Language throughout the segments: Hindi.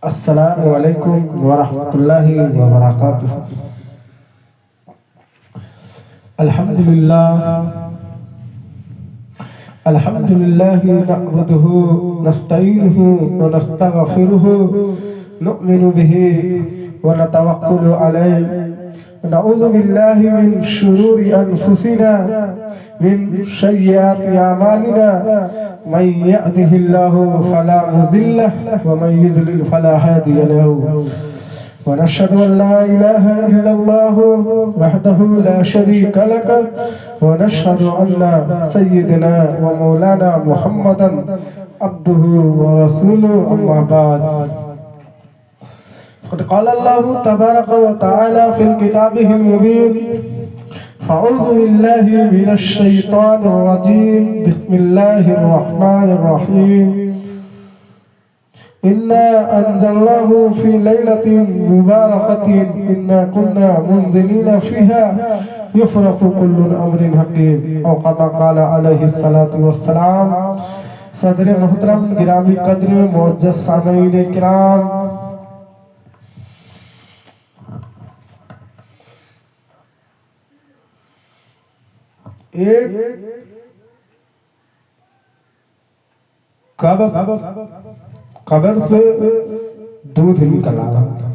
अस्सलामु अलैकुम वरहमतुल्लाहि वबरकातुह। अल्हम्दुलिल्लाह अल्हम्दुलिल्लाहि नहमदुहु नस्तईनुहु व नस्तगफिरुहु नुअमिनु बिही व नतवक्कलु अलैहि नऊज़ु बिल्लाहि मिन शुरूरि अनफुसिना मिन सय्यिआति अमालिना मन यहदिहिल्लाहु फला मुज़िल्ल व मन युज़लिल फला हादिय लहु व नशहदु अन ला इलाहा इल्लल्लाहु वहदहु ला शरीका लह व नशहदु अन्ना सय्यिदना व मौलाना मुहम्मदन अब्दुहु व रसूलुहु अम्मा बाद क़द क़ाला अल्लाहु तबारक व तआला फ़िल किताबिहिल मुबीन अऊज़ु बिल्लाहि मिनश शैतानिर रजीम बिस्मिल्लाहिर रहमानिर रहीम इन्ना अंज़लनाहु फ़ी लैलतिन मुबारकतिन इन्ना कुन्ना मुनज़िलीना फ़ीहा युफ़रक़ु कुल्लु अम्रिन हकीम औ कमा क़ाला अलैहिस्सलातु वस्सलाम। सदर मोहतरम गिरामी कद्र मुअज़्ज़ज़ सामईन किराम, एक कब्र से दूध निकल आ रहा था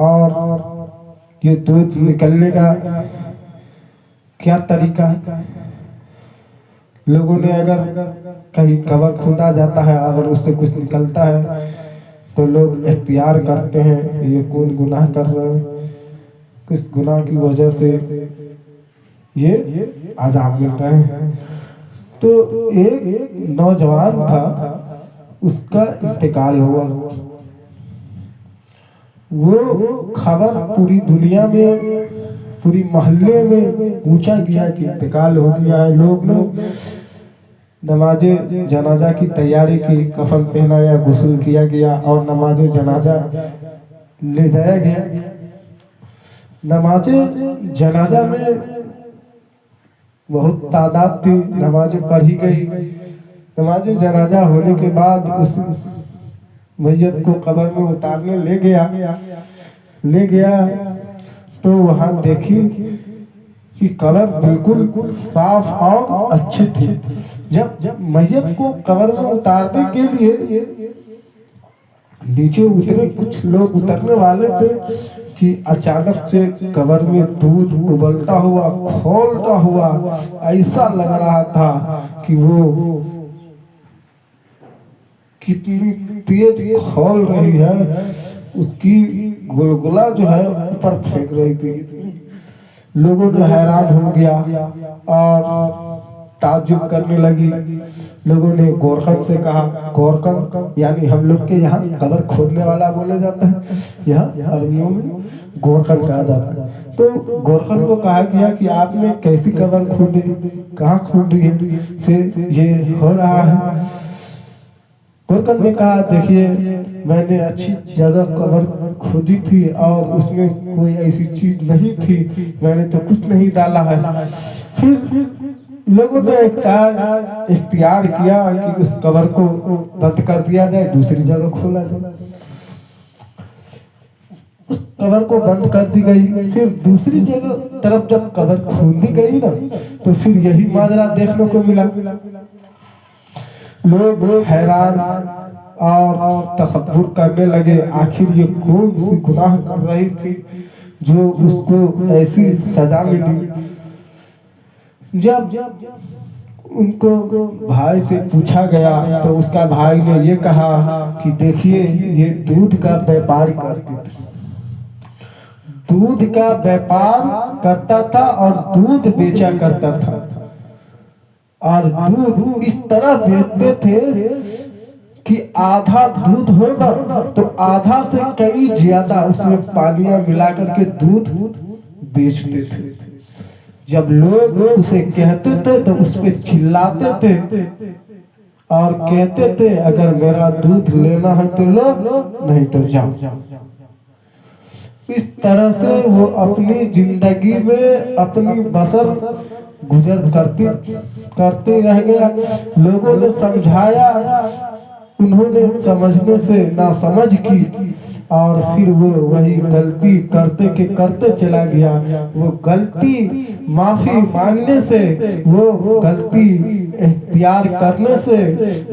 और ये दूध निकलने का क्या तरीका है। लोगों ने अगर कहीं कब्र खोदा जाता है, अगर उससे कुछ निकलता है तो लोग इख्तियार करते हैं ये कौन गुनाह कर रहे हैं, किस गुनाह की वजह से ये अज़ाब मिल रहे हैं। तो एक नौजवान था, उसका इंतकाल हुआ। वो खबर पूरी दुनिया में, पूरी मोहल्ले में पूछा गया कि इंतकाल हो गया है। लोग नमाजे जनाजा की तैयारी की, कफन पहनाया, गुस्ल किया गया और नमाजे जनाजा ले जाया गया। नमाजे जनाजा में बहुत तादाद थी, नमाजें पढ़ी गई। नमाज जनाजा होने के बाद उस मैयत को कब्र में उतारने ले गया तो वहां देखी कि कब्र बिल्कुल साफ और अच्छी थी। जब मैयत को कब्र में उतारने के लिए नीचे उतरे, कुछ लोग उतरने वाले थे कि अचानक से कब्र में दूध उबलता हुआ, खौलता हुआ ऐसा लग रहा था कि वो कितनी तेज खौल रही है, उसकी गुलगुला जो है ऊपर फेंक रही थी। लोगों ने हैरान हो गया और ताज्जुब करने लगी। लोगों ने गोरखन से कहा, गोरखन यानी हम लोग के यहाँ कब्र खोदने वाला बोला जाता है, यहाँ अरबियों में गोरखन कहा जाता है। तो गोरखन को कहा गया कि आपने कैसी कब्र खोदी, कहाँ खोदी है, फिर ये हो रहा है। गोरखन ने कहा, देखिए मैंने अच्छी जगह कब्र खोदी थी और उसमें कोई ऐसी चीज नहीं थी, मैंने तो कुछ नहीं डाला है। फिर लोगों ने इख्तियार किया कि उस कब्र को बंद कर दिया जाए, दूसरी जगह खोला जाए। उस कब्र को बंद कर दी गई। फिर दूसरी जगह तरफ जब कब्र खोदी गई ना, तो फिर यही माजरा देखने को मिला। लोग हैरान और तसव्वुर करने लगे, आखिर ये कौन सी गुनाह कर रही थी जो उसको ऐसी सजा मिली। जब उनको भाई से पूछा गया तो उसका भाई ने ये कहा कि देखिए ये दूध का व्यापार करती थी, दूध का व्यापार करता था और दूध बेचा करता था। और दूध इस तरह बेचते थे कि आधा दूध होगा तो आधा से कई ज्यादा उसमें पानियां मिलाकर के दूध बेचते थे। जब लोग उसे कहते थे तो उस पे चिल्लाते थे और कहते थे अगर मेरा दूध लेना है तो लो, नहीं तो जाओ। इस तरह से वो अपनी जिंदगी में अपनी बसर गुजर करते रह गया। लोगों ने समझाया, उन्होंने समझने से ना समझ की और फिर वो वही गलती करते के करते चला गया। वो गलती माफी मांगने से, वो गलती इख्तियार करने से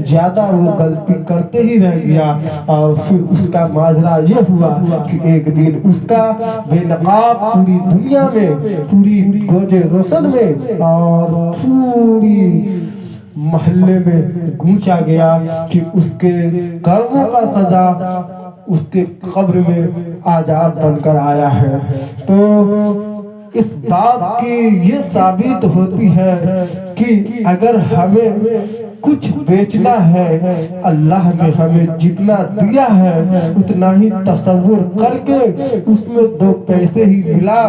ज्यादा वो गलती करते ही रह गया। और फिर उसका माजरा ये हुआ कि एक दिन उसका बेनकाब पूरी दुनिया में, पूरी गोजे रोशन में और पूरी मोहल्ले में गूंजा गया कि उसके कर्मों का सजा उसके कब्र में आजाब बनकर आया है। तो इस बात की ये साबित होती है कि अगर हमें कुछ बेचना है, अल्लाह ने हमें जितना दिया है उतना ही तसव्वुर करके उसमें 2 पैसे ही मिला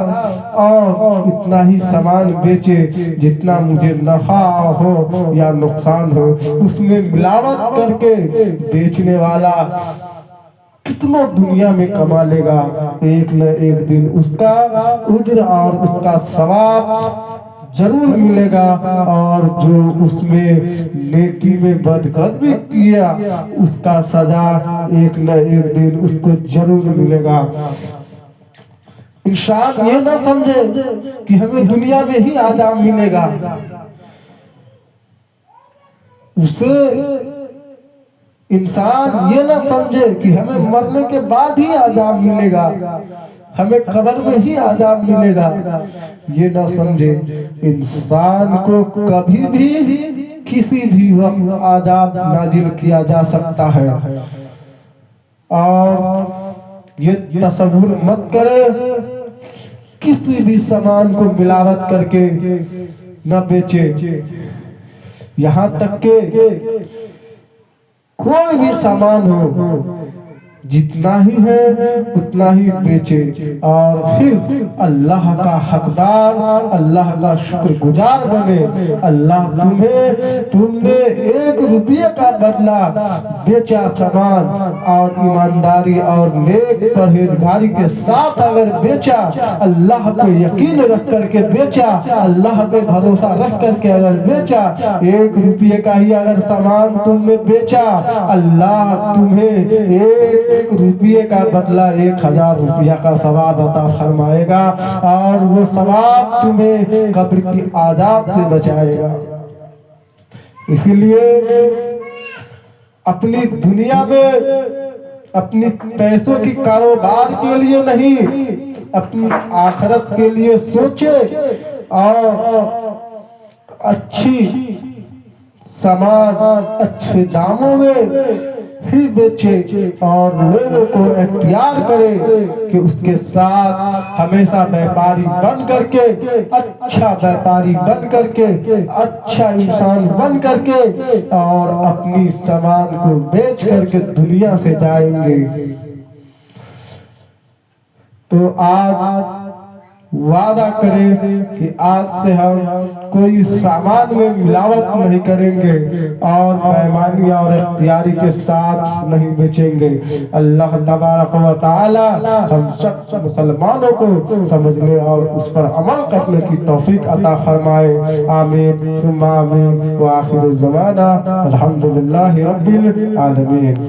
और इतना ही सामान बेचे जितना मुझे नफा हो या नुकसान हो। उसमें मिलावट करके बेचने वाला कितना दुनिया में कमा लेगा, एक न एक दिन उसका उज्र और उसका सवाब जरूर मिलेगा। और जो उसमें नेकी में बदकदमी किया उसका सजा एक न एक दिन उसको जरूर मिलेगा। इंसान ये ना समझे कि हमें दुनिया में ही आजाब मिलेगा, उसे इंसान ये ना समझे कि हमें मरने के बाद ही आजाब मिलेगा, हमें कब्र में ही आजाब मिलेगा। ये ना समझे इंसान को कभी भी किसी भी वक्त आजाब नाजिल किया जा सकता है। और ये तसव्वुर मत करे किसी भी सामान को मिलावट करके न बेचे, यहाँ तक के कोई भी सामान हो जितना ही है उतना ही बेचे और फिर अल्लाह का हकदार, अल्लाह का शुक्रगुजार बने। अल्लाह तुमने 1 रुपये का बदला बेचा सामान और ईमानदारी और नेक परहेजगारी के साथ अगर बेचा, अल्लाह पे यकीन रख करके बेचा, अल्लाह पे भरोसा रख करके अगर बेचा, 1 रुपये का ही अगर सामान तुमने बेचा, अल्लाह तुम्हें 1 रुपये का बदला 1000 रुपया का सवाब अता फरमाएगा और वो सवाब तुम्हें कब्र की आजाब से बचाएगा। इसीलिए अपनी दुनिया में अपनी पैसों की कारोबार के लिए नहीं, अपनी आखिरत के लिए सोचे और अच्छी सामान अच्छे दामों में ही बेचे और लोगों को इख्तियार करे कि उसके साथ हमेशा व्यापारी बन करके, अच्छा व्यापारी बन करके, अच्छा इंसान बन करके और अपनी सामान को बेच करके दुनिया से जाएंगे। तो आज वादा करें कि आज से हम कोई सामान में मिलावट नहीं करेंगे और बेईमानी और इख्तियारी के साथ नहीं बेचेंगे। अल्लाह तबारक व तआला हम सब मुसलमानों को समझने और उस पर अमल करने की तौफीक अता फरमाए। आमीन सुम्मा आमीन व आखिर ज़माना अल्हम्दुलिल्लाहि रब्बिल आलमीन।